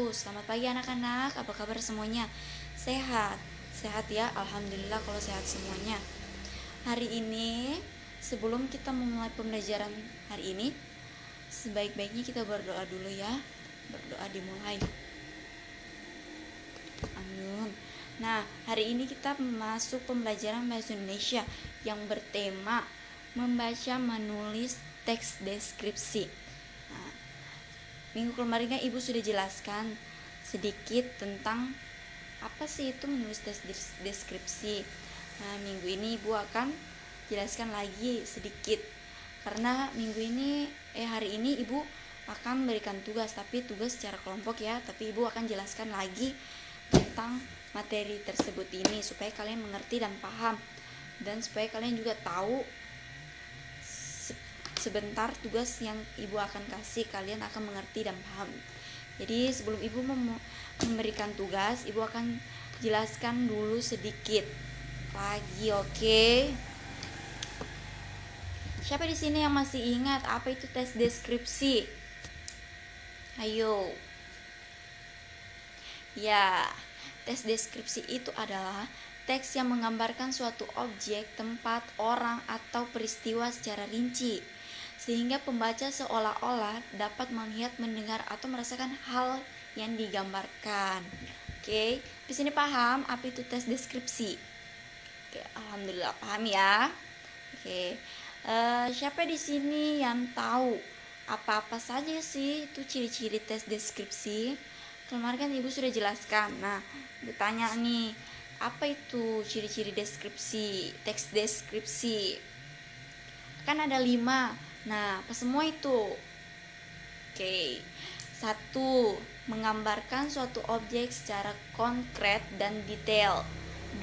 Selamat pagi anak-anak, apa kabar semuanya? Sehat? Sehat ya, alhamdulillah kalau sehat semuanya. Hari ini, sebelum kita memulai pembelajaran hari ini, sebaik-baiknya kita berdoa dulu ya. Berdoa dimulai. Amin. Nah, hari ini kita masuk pembelajaran bahasa Indonesia yang bertema membaca menulis teks deskripsi. Nah, minggu kemarin kan Ibu sudah jelaskan sedikit tentang apa sih itu menulis teks deskripsi. Nah, minggu ini Ibu akan jelaskan lagi sedikit. Karena hari ini Ibu akan memberikan tugas, tapi tugas secara kelompok ya. Tapi Ibu akan jelaskan lagi tentang materi tersebut ini supaya kalian mengerti dan paham, dan supaya kalian juga tahu sebentar tugas yang Ibu akan kasih, kalian akan mengerti dan paham. Jadi sebelum Ibu memberikan tugas, Ibu akan jelaskan dulu sedikit lagi, oke? Siapa di sini yang masih ingat apa itu tes deskripsi? Ayo. Ya, tes deskripsi itu adalah teks yang menggambarkan suatu objek, tempat, orang, atau peristiwa secara rinci, sehingga pembaca seolah-olah dapat melihat, mendengar, atau merasakan hal yang digambarkan. Oke, di sini paham apa itu tes deskripsi? Oke, alhamdulillah paham ya. Oke, siapa di sini yang tahu apa-apa saja sih itu ciri-ciri tes deskripsi? Kemarin kan Ibu sudah jelaskan. Nah, Ibu tanya nih, apa itu ciri-ciri deskripsi, teks deskripsi? Kan ada 5. Nah, apa semua itu? Oke. 1. Menggambarkan suatu objek secara konkret dan detail.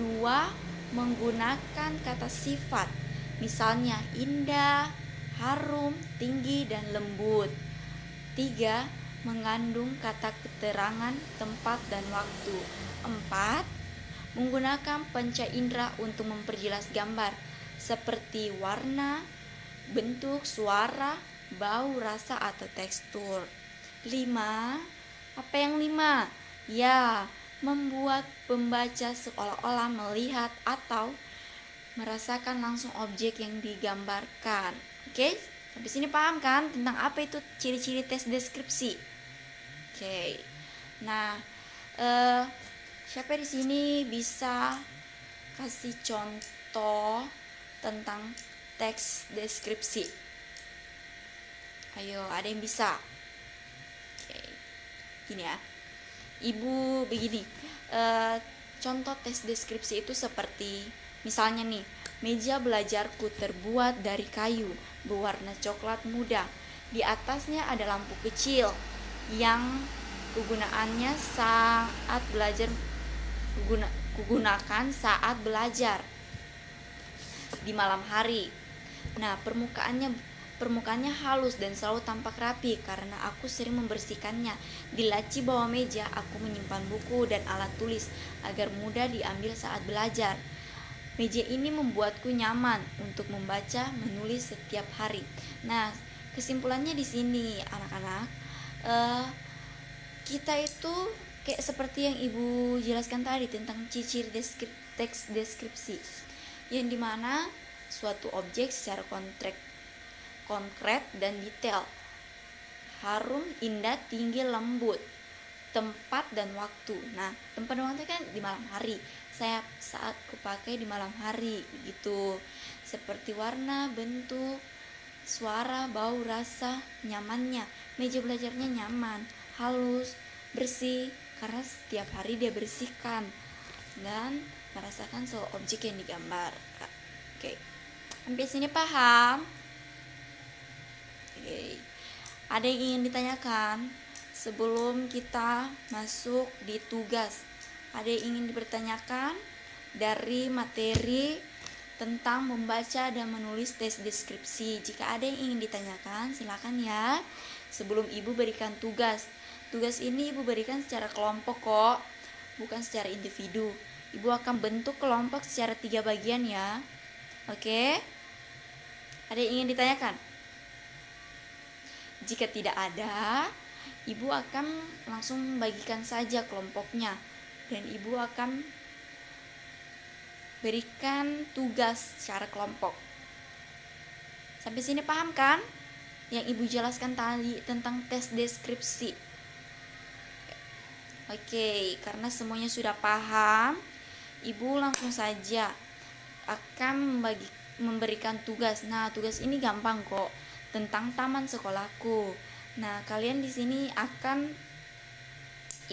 2. Menggunakan kata sifat, misalnya indah, harum, tinggi, dan lembut. 3. Mengandung kata keterangan, tempat, dan waktu. 4. Menggunakan panca indera untuk memperjelas gambar, seperti warna, bentuk, suara, bau, rasa, atau tekstur. 5. Apa yang 5? Ya, membuat pembaca seolah-olah melihat atau merasakan langsung objek yang digambarkan. Oke? Sampai sini paham kan tentang apa itu ciri-ciri tes deskripsi? Oke. Nah, siapa di sini bisa kasih contoh tentang teks deskripsi? Ayo, ada yang bisa? Oke. Gini ya. Ibu begini. Contoh tes deskripsi itu seperti misalnya nih, meja belajarku terbuat dari kayu berwarna coklat muda. Di atasnya ada lampu kecil yang kugunakan saat belajar di malam hari. Nah, permukaannya halus dan selalu tampak rapi karena aku sering membersihkannya. Di laci bawah meja aku menyimpan buku dan alat tulis agar mudah diambil saat belajar. Meja ini membuatku nyaman untuk membaca, menulis setiap hari. Nah, kesimpulannya di sini anak-anak, kita itu kayak seperti yang Ibu jelaskan tadi tentang ciri-ciri teks deskripsi, yang dimana suatu objek secara konkret dan detail, harum, indah, tinggi, lembut, tempat dan waktu. Nah, tempat dan waktu kan di malam hari. Saya saat kupakai di malam hari begitu. Seperti warna, bentuk, suara, bau, rasa, nyamannya. Meja belajarnya nyaman, halus, bersih karena setiap hari dia bersihkan dan merasakan sebuah objek yang digambar. Oke. Sampai sini paham? Oke. Ada yang ingin ditanyakan sebelum kita masuk di tugas? Ada yang ingin dipertanyakan dari materi tentang membaca dan menulis tes deskripsi? Jika ada yang ingin ditanyakan, silakan ya. Sebelum Ibu berikan tugas. Tugas ini Ibu berikan secara kelompok kok, bukan secara individu. Ibu akan bentuk kelompok secara 3 bagian ya. Oke? Ada yang ingin ditanyakan? Jika tidak ada, ibu akan langsung bagikan saja kelompoknya dan ibu akan berikan tugas secara kelompok. Sampai sini paham kan? Yang ibu jelaskan tadi tentang tes deskripsi. Oke, karena semuanya sudah paham, ibu langsung saja akan memberikan tugas. Nah, tugas ini gampang kok, tentang taman sekolahku. Nah, kalian di sini akan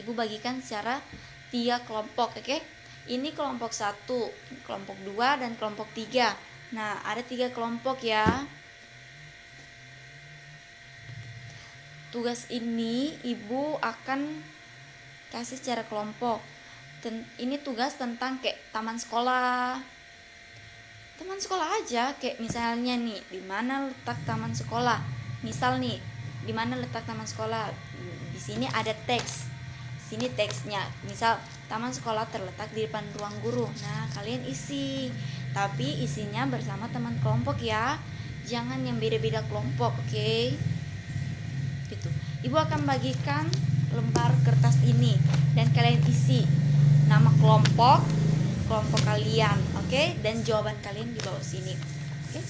ibu bagikan secara 3 kelompok, oke? Ini kelompok 1, kelompok 2, dan kelompok 3. Nah, ada 3 kelompok ya. Tugas ini ibu akan kasih secara kelompok. Ini tugas tentang kayak taman sekolah aja, kayak misalnya nih, di mana letak taman sekolah. Misal nih, di mana letak taman sekolah? Di sini ada teks. Sini teksnya. Misal taman sekolah terletak di depan ruang guru. Nah, kalian isi. Tapi isinya bersama teman kelompok ya. Jangan yang beda-beda kelompok, oke? Gitu. Ibu akan bagikan lembar kertas ini dan kalian isi nama kelompok kalian, oke? Dan jawaban kalian di bawah sini, oke?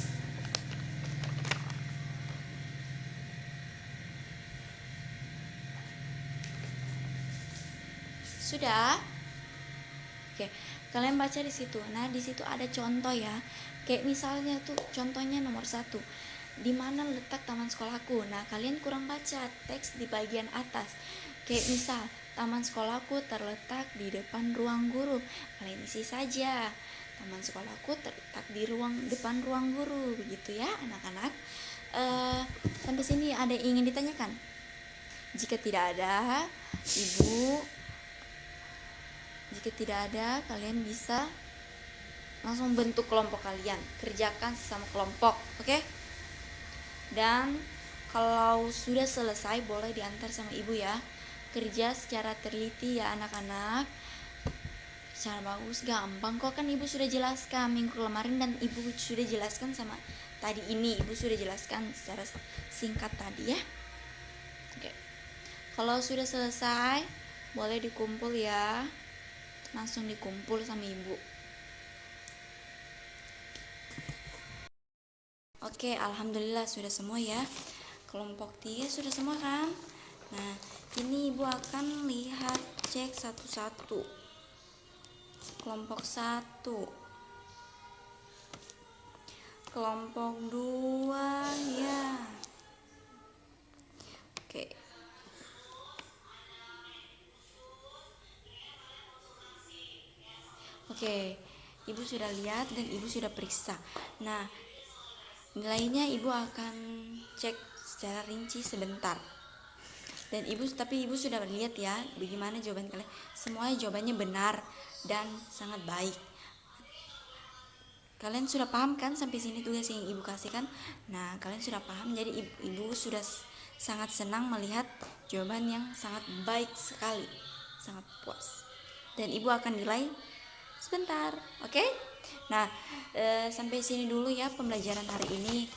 Sudah? Oke, kalian baca di situ. Nah, di situ ada contoh ya. Kayak misalnya tuh contohnya nomor 1. Di mana letak taman sekolahku? Nah, kalian kurang baca teks di bagian atas. Kayak misal, taman sekolahku terletak di depan ruang guru. Kalian isi saja. Taman sekolahku terletak di depan ruang guru. Begitu ya, anak-anak. Sampai sini ada yang ingin ditanyakan? Jika tidak ada, kalian bisa langsung bentuk kelompok kalian. Kerjakan sesama kelompok, oke? Dan kalau sudah selesai boleh diantar sama ibu ya. Kerja secara teliti ya anak-anak. Secara bagus, gampang kok, kan ibu sudah jelaskan minggu kemarin dan ibu sudah jelaskan sama tadi ini. Ibu sudah jelaskan secara singkat tadi ya. Oke. Kalau sudah selesai boleh dikumpul ya. Langsung dikumpul sama ibu. Oke, alhamdulillah sudah semua ya. Kelompok 3 sudah semua kan? Nah, ini ibu akan lihat cek satu-satu. Kelompok 1, kelompok 2 ya. Oke. Oke, ibu sudah lihat dan ibu sudah periksa. Nah, nilainya ibu akan cek secara rinci sebentar. Dan ibu sudah lihat ya bagaimana jawaban kalian. Semuanya jawabannya benar dan sangat baik. Kalian sudah paham kan sampai sini tugas yang ibu kasihkan? Nah, kalian sudah paham, jadi ibu sudah sangat senang melihat jawaban yang sangat baik sekali. Sangat puas. Dan ibu akan nilai sebentar, oke? Nah, sampai sini dulu ya pembelajaran hari ini.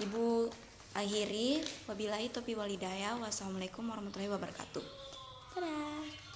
Ibu akhiri, wabillahi taufiq wal hidayah. Wassalamualaikum warahmatullahi wabarakatuh. Dadah.